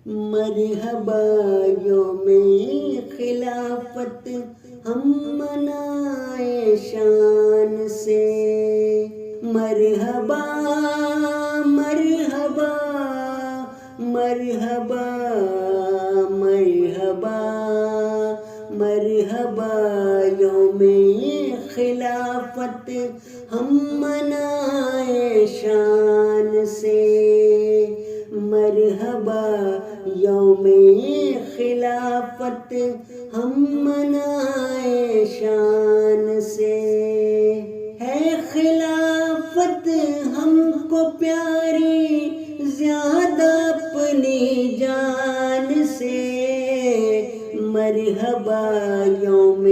مرحبا یوم خلافت ہم منائے شان سے، مرحبا مرحبا مرحبا مرحبا مرحبا یوم خلافت ہم منائے شان سے، مرحبا یوم خلافت ہم منائے شان سے، ہے خلافت ہم کو پیاری زیادہ اپنی جان سے، مرحبا یوم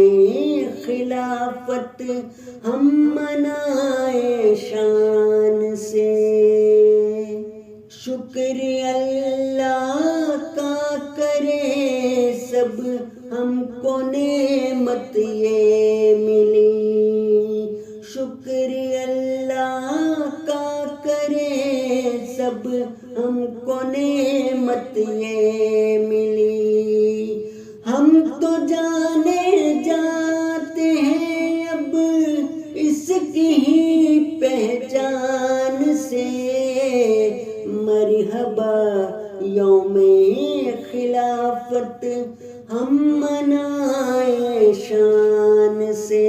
خلافت ہم منائے شان سے، شکر اللہ کا کرے سب ہم کو نعمت یہ ملی، شکر اللہ کا کرے سب ہم کو نعمت یہ ملی، ہم تو جانے جاتے ہیں اب اس کی ہی پہچان سے، مرحبا یوم خلافت ہم منائے شان سے۔